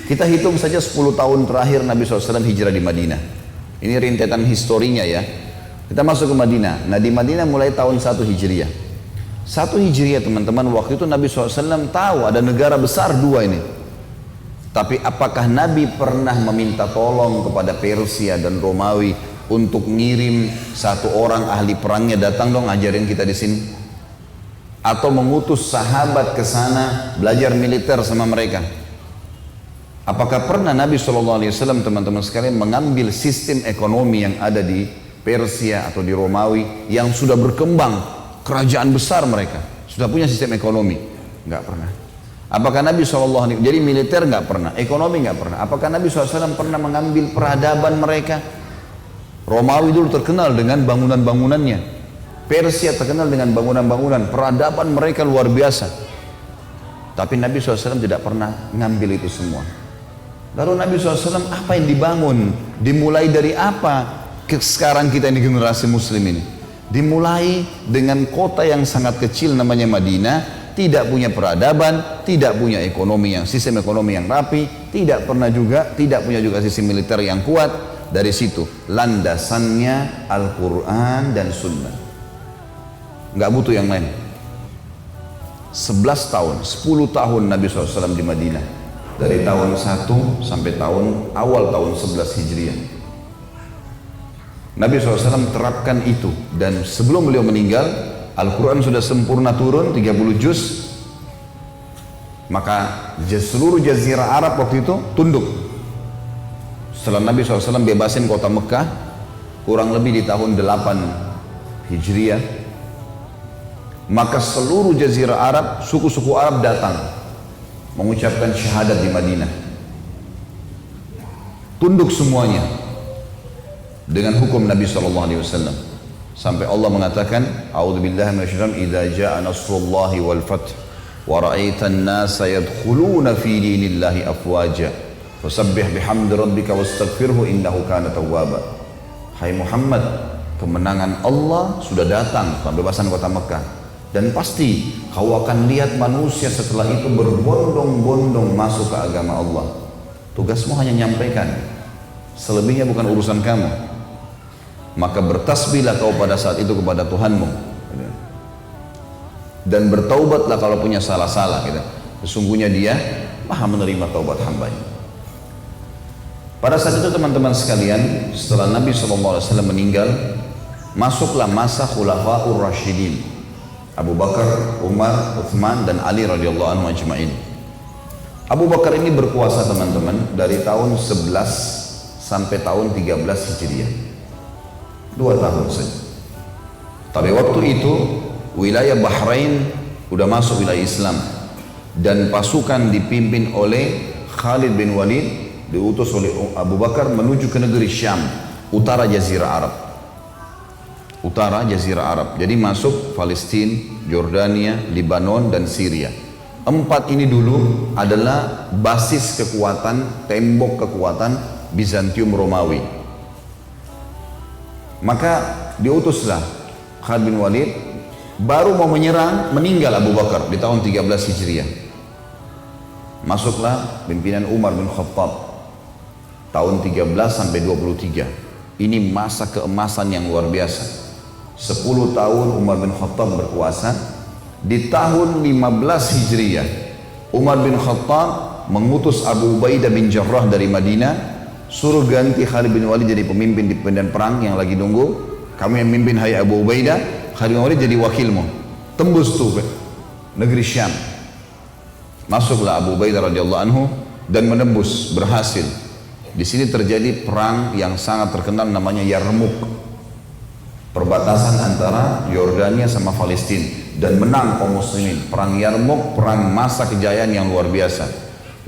Kita hitung saja 10 tahun terakhir Nabi SAW hijrah di Madinah. Ini rintetan historinya ya. Kita masuk ke Madinah. Nah di Madinah mulai tahun 1 Hijriah. 1 Hijriah teman-teman, waktu itu Nabi SAW tahu ada negara besar dua ini. Tapi apakah Nabi pernah meminta tolong kepada Persia dan Romawi untuk ngirim satu orang ahli perangnya datang dong ajarin kita di sini? Atau mengutus sahabat ke sana belajar militer sama mereka? Apakah pernah Nabi SAW teman-teman sekalian mengambil sistem ekonomi yang ada di Persia atau di Romawi yang sudah berkembang, kerajaan besar mereka, sudah punya sistem ekonomi? Enggak pernah. Apakah Nabi SAW, jadi militer nggak pernah, ekonomi nggak pernah. Apakah Nabi SAW pernah mengambil peradaban mereka? Romawi dulu terkenal dengan bangunan-bangunannya. Persia terkenal dengan bangunan-bangunan. Peradaban mereka luar biasa. Tapi Nabi SAW tidak pernah ngambil itu semua. Lalu Nabi SAW apa yang dibangun? Dimulai dari apa? Sekarang kita ini generasi muslim ini. Dimulai dengan kota yang sangat kecil namanya Madinah. Tidak punya peradaban, tidak punya ekonomi yang sistem ekonomi yang rapi, tidak punya juga sistem militer yang kuat. Dari situ landasannya Al-Quran dan Sunnah. Nggak butuh yang lain. 11 tahun, 10 tahun Nabi SAW di Madinah. Dari tahun 1 sampai awal tahun 11 Hijriah. Nabi SAW terapkan itu, dan sebelum beliau meninggal Al-Quran sudah sempurna turun 30 juz. Maka seluruh jazirah Arab waktu itu tunduk. Setelah Nabi SAW bebasin kota Mekah kurang lebih di tahun 8 Hijriah, maka seluruh jazirah Arab, suku-suku Arab datang mengucapkan syahadat di Madinah. Tunduk semuanya dengan hukum Nabi SAW. Sampai Allah mengatakan, A'udzubillahi minasyaitonir rajim, idza jaa nasrullahi wal fath wa ra'aitan nasa yadkhuluna fi dinillahi afwaja fasabbih bihamdi rabbika wastaghfirhu innahu kana tawwaba. Hai Muhammad, kemenangan Allah sudah datang, pembebasan kota Mekah, dan pasti kau akan lihat manusia setelah itu berbondong-bondong masuk ke agama Allah. Tugasmu hanya nyampaikan, selebihnya bukan urusan kamu. Maka bertasbihlah kau pada saat itu kepada Tuhanmu, dan bertaubatlah kalau punya salah-salah. Sesungguhnya Dia Maha menerima taubat hambanya. Pada saat itu teman-teman sekalian, setelah Nabi SAW meninggal, masuklah masa Khulafaur Rasyidin, Abu Bakar, Umar, Uthman, dan Ali radhiyallahu anhu ajma'in. Abu Bakar ini berkuasa teman-teman dari tahun 11 sampai tahun 13 Hijriah. 2 tahun saja. Tapi waktu itu wilayah Bahrain udah masuk wilayah Islam, dan pasukan dipimpin oleh Khalid bin Walid diutus oleh Abu Bakar menuju ke negeri Syam, utara Jazirah Arab. Utara Jazirah Arab. Jadi masuk Palestina, Jordania, Lebanon, dan Syria. 4 ini dulu adalah basis kekuatan, tembok kekuatan Bizantium Romawi. Maka diutuslah Khalid bin Walid, baru mau menyerang, meninggal Abu Bakar di tahun 13 Hijriah. Masuklah pimpinan Umar bin Khattab tahun 13 sampai 23. Ini masa keemasan yang luar biasa. 10 tahun Umar bin Khattab berkuasa. Di tahun 15 Hijriah, Umar bin Khattab mengutus Abu Ubaidah bin Jarrah dari Madinah, suruh ganti Khalid bin Walid jadi pemimpin di medan perang yang lagi nunggu. Kamu yang mimpin hai Abu Ubaidah, Khalid bin Walid jadi wakilmu. Tembus tuh negeri Syam. Masuklah Abu Ubaidah radhiyallahu anhu dan menembus, berhasil. Di sini terjadi perang yang sangat terkenal namanya Yarmuk. Perbatasan antara Yordania sama Palestina, dan menang kaum muslimin. Perang Yarmuk, perang masa kejayaan yang luar biasa.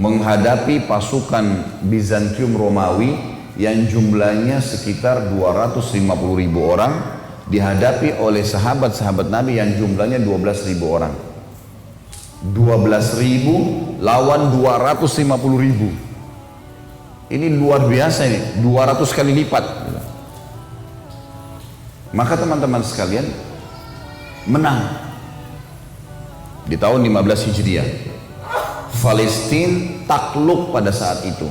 Menghadapi pasukan Bizantium Romawi yang jumlahnya sekitar 250.000 orang, dihadapi oleh sahabat-sahabat Nabi yang jumlahnya 12.000 orang. 12.000 lawan 250.000. Ini luar biasa ini, 200 kali lipat. Maka teman-teman sekalian, menang di tahun 15 Hijriah. Palestina takluk pada saat itu.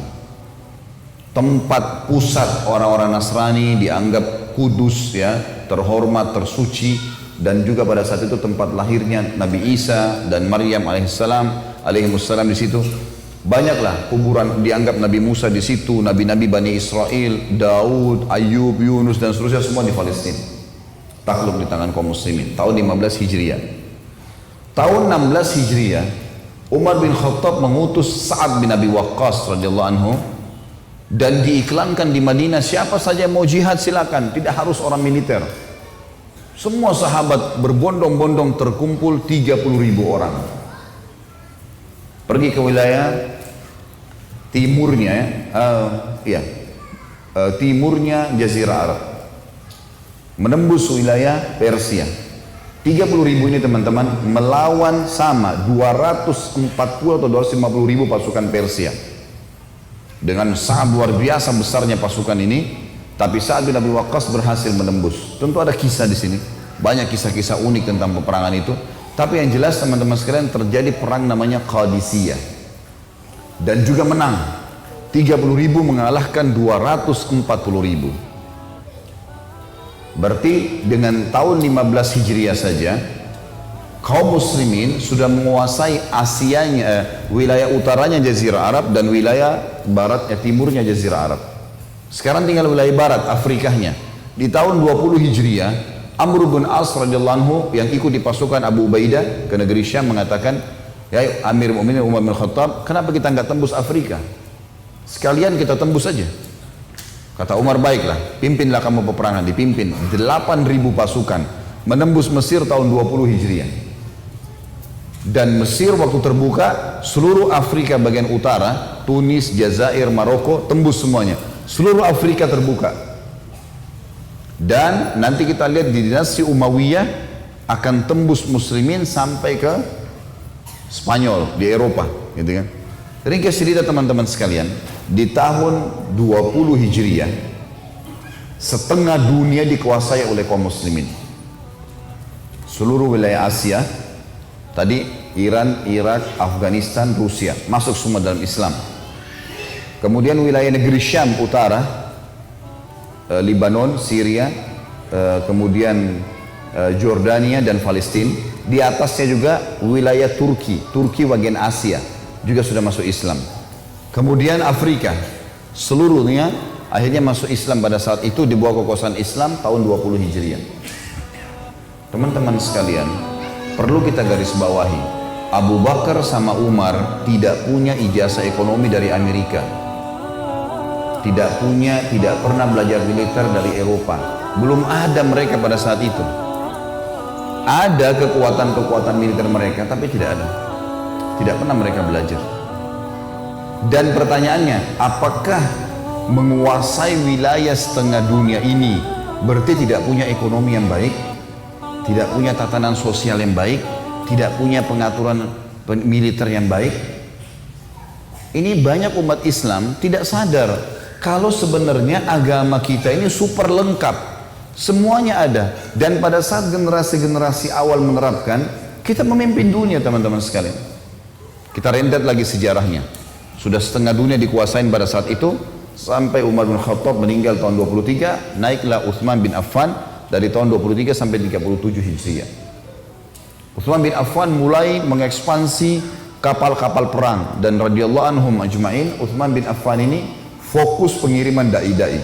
Tempat pusat orang-orang Nasrani, dianggap kudus ya, terhormat, tersuci, dan juga pada saat itu tempat lahirnya Nabi Isa dan Maryam alaihissalam di situ. Banyaklah kuburan, dianggap Nabi Musa di situ, nabi-nabi Bani Israel, Daud, Ayub, Yunus dan seterusnya, semua di Palestina. Takluk di tangan kaum muslimin tahun 15 Hijriah. Tahun 16 Hijriah, Umar bin Khattab mengutus Sa'ad bin Abi Waqqas radhiyallahu anhu, dan diiklankan di Madinah, siapa saja mau jihad silakan, tidak harus orang militer. Semua sahabat berbondong-bondong terkumpul 30.000 orang. Pergi ke wilayah timurnya, timurnya Jazirah Arab, menembus wilayah Persia. 30.000 ini teman-teman melawan sama 240 atau 250.000 pasukan Persia. Dengan sangat luar biasa besarnya pasukan ini, tapi Sa'ad bin Abi Waqqas berhasil menembus. Tentu ada kisah di sini, banyak kisah-kisah unik tentang peperangan itu. Tapi yang jelas teman-teman sekalian, terjadi perang namanya Qadisiyah dan juga menang. 30.000 mengalahkan 240.000. Berarti dengan tahun 15 Hijriah saja kaum muslimin sudah menguasai Asianya, wilayah utaranya Jazirah Arab dan wilayah baratnya, timurnya Jazirah Arab. Sekarang tinggal wilayah barat, Afrikanya. Di tahun 20 Hijriah, Amr bin As radhiyallahu anhu yang ikut di pasukan Abu Ubaidah ke negeri Syam mengatakan, ya Amir Mu'minin Umar bin Khattab, kenapa kita nggak tembus Afrika? Sekalian kita tembus saja. Kata Umar, baiklah, pimpinlah kamu peperangan. Dipimpin 8.000 pasukan menembus Mesir tahun 20 Hijriah. Dan Mesir waktu terbuka, seluruh Afrika bagian utara, Tunis, Jazair, Maroko, tembus semuanya. Seluruh Afrika terbuka. Dan nanti kita lihat di dinasti Umayyah akan tembus muslimin sampai ke Spanyol di Eropa, gitu kan. Ringkas cerita teman-teman sekalian, di tahun 20 Hijriah setengah dunia dikuasai oleh kaum muslimin. Seluruh wilayah Asia, tadi Iran, Irak, Afghanistan, Rusia masuk semua dalam Islam. Kemudian wilayah negeri Syam utara, Libanon, Syria, kemudian Jordania dan Palestina. Di atasnya juga wilayah Turki bagian Asia juga sudah masuk Islam. Kemudian Afrika seluruhnya akhirnya masuk Islam pada saat itu, di bawah kekuasaan Islam tahun 20 Hijriah. Teman-teman sekalian, perlu kita garis bawahi, Abu Bakar sama Umar tidak punya ijazah ekonomi dari Amerika, tidak pernah belajar militer dari Eropa. Belum ada mereka pada saat itu. Ada kekuatan-kekuatan militer mereka, tapi tidak pernah mereka belajar. Dan pertanyaannya, apakah menguasai wilayah setengah dunia ini berarti tidak punya ekonomi yang baik, tidak punya tatanan sosial yang baik, tidak punya pengaturan militer yang baik? Ini banyak umat Islam tidak sadar kalau sebenarnya agama kita ini super lengkap, semuanya ada. Dan pada saat generasi-generasi awal menerapkan, kita memimpin dunia teman-teman sekalian. Kita rentet lagi sejarahnya. Sudah setengah dunia dikuasain pada saat itu, sampai Umar bin Khattab meninggal tahun 23, naiklah Utsman bin Affan dari tahun 23 sampai 37 Hijriah. Utsman bin Affan mulai mengekspansi kapal-kapal perang, dan radhiyallahu anhum ajma'in, Utsman bin Affan ini fokus pengiriman dai-dai.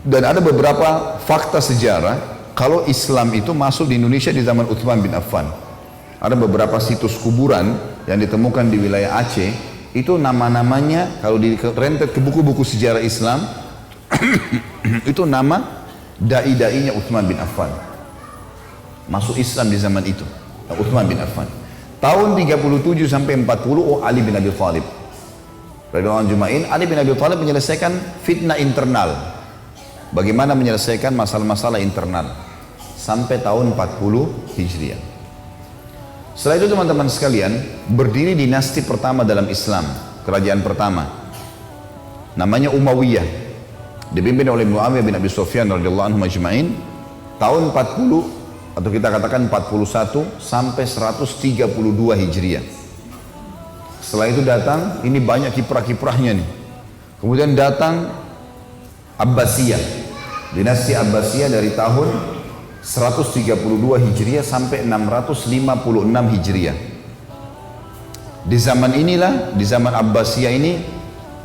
Dan ada beberapa fakta sejarah kalau Islam itu masuk di Indonesia di zaman Utsman bin Affan. Ada beberapa situs kuburan yang ditemukan di wilayah Aceh, itu nama-namanya kalau direntet ke buku-buku sejarah Islam itu nama dai-dainya Utsman bin Affan. Masuk Islam di zaman itu, Utsman bin Affan. Tahun 37 sampai 40, Ali bin Abi Thalib. Radhiyallahu anhu, Ali bin Abi Thalib menyelesaikan fitnah internal. Bagaimana menyelesaikan masalah-masalah internal sampai tahun 40 Hijriah. Setelah itu teman-teman sekalian, berdiri dinasti pertama dalam Islam, kerajaan pertama. Namanya Umayyah. Dipimpin oleh Muawiyah bin Abi Sufyan radhiyallahu anhu majma'in, tahun 40 atau kita katakan 41 sampai 132 Hijriah. Setelah itu datang, ini banyak kiprah-kiprahnya nih. Kemudian datang Abbasiyah, dinasti Abbasiyah dari tahun 132 Hijriah sampai 656 Hijriah. Di zaman inilah, di zaman Abbasiyah ini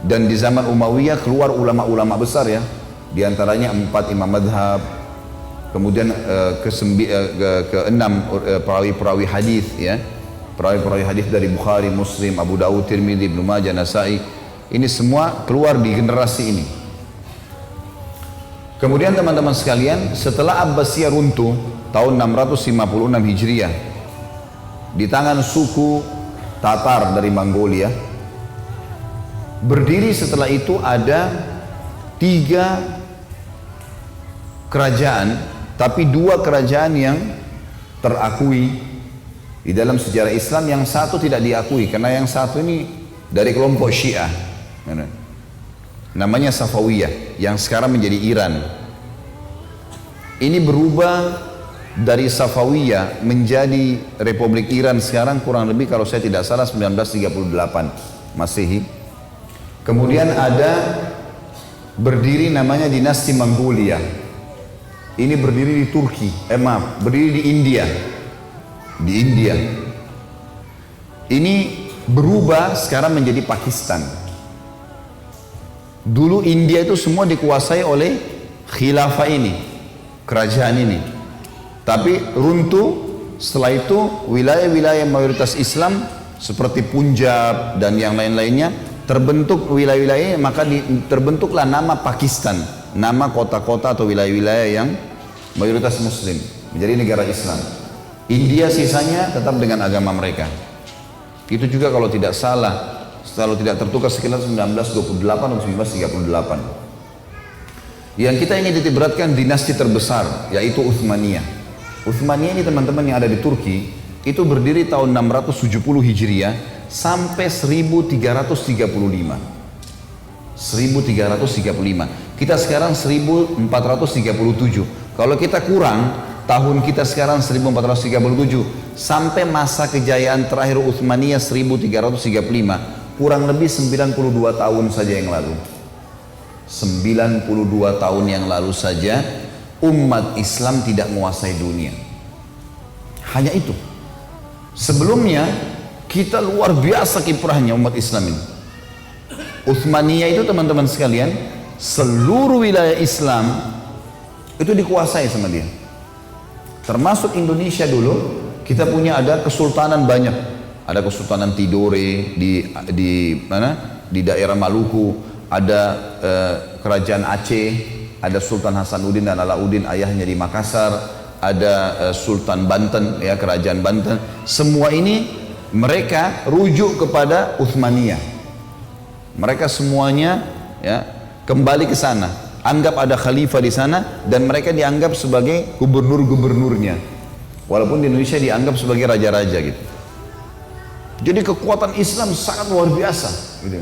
dan di zaman Umayyah keluar ulama-ulama besar ya. Di antaranya 4 imam madhab, kemudian keenam perawi-perawi hadis ya. Perawi-perawi hadis dari Bukhari, Muslim, Abu Dawud, Tirmidzi, Ibnu Majah, Nasai. Ini semua keluar di generasi ini. Kemudian teman-teman sekalian, setelah Abbasiyah runtuh tahun 656 Hijriah di tangan suku Tatar dari Mongolia, berdiri setelah itu ada 3 kerajaan, tapi 2 kerajaan yang terakui di dalam sejarah Islam, yang satu tidak diakui karena yang satu ini dari kelompok Syiah, namanya Safawiyah, yang sekarang menjadi Iran. Ini berubah dari Safawiyah menjadi Republik Iran sekarang kurang lebih kalau saya tidak salah 1938 Masehi. Kemudian ada berdiri namanya dinasti Mongolia. Ini berdiri di Turki, berdiri di India. Di India. Ini berubah sekarang menjadi Pakistan. Dulu India itu semua dikuasai oleh khilafah ini, kerajaan ini. Tapi runtuh, setelah itu wilayah-wilayah mayoritas Islam seperti Punjab dan yang lain-lainnya terbentuk wilayah-wilayah, maka terbentuklah nama Pakistan, nama kota-kota atau wilayah-wilayah yang mayoritas Muslim menjadi negara Islam. India sisanya tetap dengan agama mereka. Itu juga kalau tidak salah, kalau tidak tertukar sekitar 1928 atau 1938. Yang kita ingin ditiberatkan dinasti terbesar, yaitu Utsmaniyah. Utsmaniyah ini teman-teman yang ada di Turki, itu berdiri tahun 670 Hijriah sampai 1335. 1335. Kita sekarang 1437. Kalau kita kurang, tahun kita sekarang 1437 sampai masa kejayaan terakhir Utsmaniyah 1335, kurang lebih 92 tahun saja yang lalu. 92 tahun yang lalu saja umat Islam tidak menguasai dunia. Hanya itu. Sebelumnya kita luar biasa kiprahnya umat Islam ini. Utsmaniyah itu teman-teman sekalian, seluruh wilayah Islam itu dikuasai sama dia. Termasuk Indonesia dulu, kita punya ada kesultanan banyak. Ada Kesultanan Tidore di mana? Di daerah Maluku, ada kerajaan Aceh, ada Sultan Hasanuddin dan Alauddin ayahnya di Makassar, ada Sultan Banten ya, kerajaan Banten. Semua ini mereka rujuk kepada Utsmaniyah. Mereka semuanya ya kembali ke sana. Anggap ada khalifah di sana dan mereka dianggap sebagai gubernur-gubernurnya. Walaupun di Indonesia dianggap sebagai raja-raja gitu. Jadi kekuatan Islam sangat luar biasa gitu.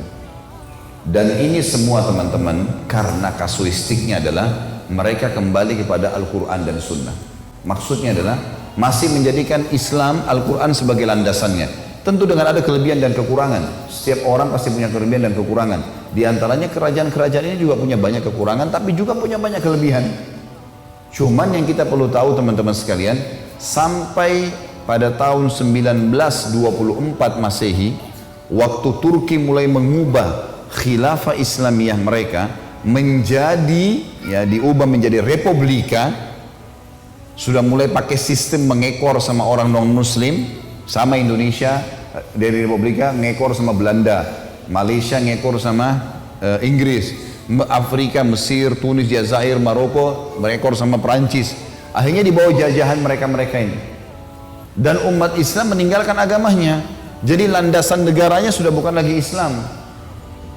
Dan ini semua teman-teman karena kasuistiknya adalah mereka kembali kepada Al-Quran dan Sunnah. Maksudnya adalah masih menjadikan Islam Al-Quran sebagai landasannya. Tentu dengan ada kelebihan dan kekurangan. Setiap orang pasti punya kelebihan dan kekurangan. Di antaranya kerajaan-kerajaan ini juga punya banyak kekurangan, tapi juga punya banyak kelebihan. Cuman yang kita perlu tahu teman-teman sekalian, sampai pada tahun 1924 Masehi, waktu Turki mulai mengubah khilafah Islamiyah mereka menjadi, ya diubah menjadi republika, sudah mulai pakai sistem mengekor sama orang non-muslim, sama Indonesia dari Republika ngekor sama Belanda, Malaysia ngekor sama Inggris, Afrika, Mesir, Tunis, Jazair, Maroko ngekor sama Perancis. Akhirnya di bawah jajahan mereka-mereka ini. Dan umat Islam meninggalkan agamanya. Jadi landasan negaranya sudah bukan lagi Islam.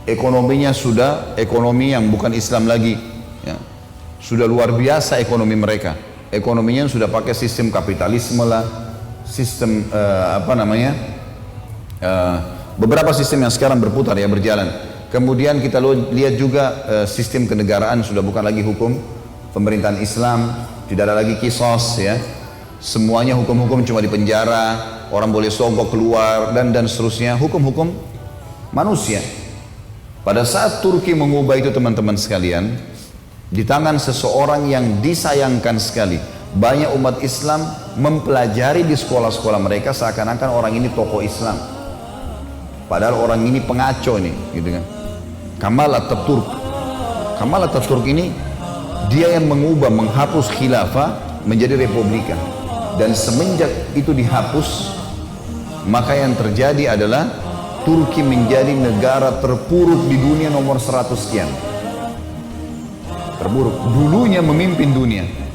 Ekonominya sudah ekonomi yang bukan Islam lagi. Ya. Sudah luar biasa ekonomi mereka. Ekonominya sudah pakai sistem kapitalisme lah. Sistem beberapa sistem yang sekarang berputar ya, berjalan. Kemudian kita lihat juga sistem kenegaraan sudah bukan lagi hukum pemerintahan Islam, tidak ada lagi kisos ya, semuanya hukum-hukum cuma di penjara, orang boleh sogok keluar dan seterusnya, hukum-hukum manusia. Pada saat Turki mengubah itu teman-teman sekalian, di tangan seseorang yang disayangkan sekali, banyak umat Islam mempelajari di sekolah-sekolah mereka seakan-akan orang ini tokoh Islam. Padahal orang ini pengaco nih, gitu kan. Kamal Ataturk. Kamal Ataturk ini dia yang mengubah, menghapus khilafah menjadi republika. Dan semenjak itu dihapus, maka yang terjadi adalah Turki menjadi negara terpuruk di dunia nomor 100 sekian. Terburuk. Dulunya memimpin dunia.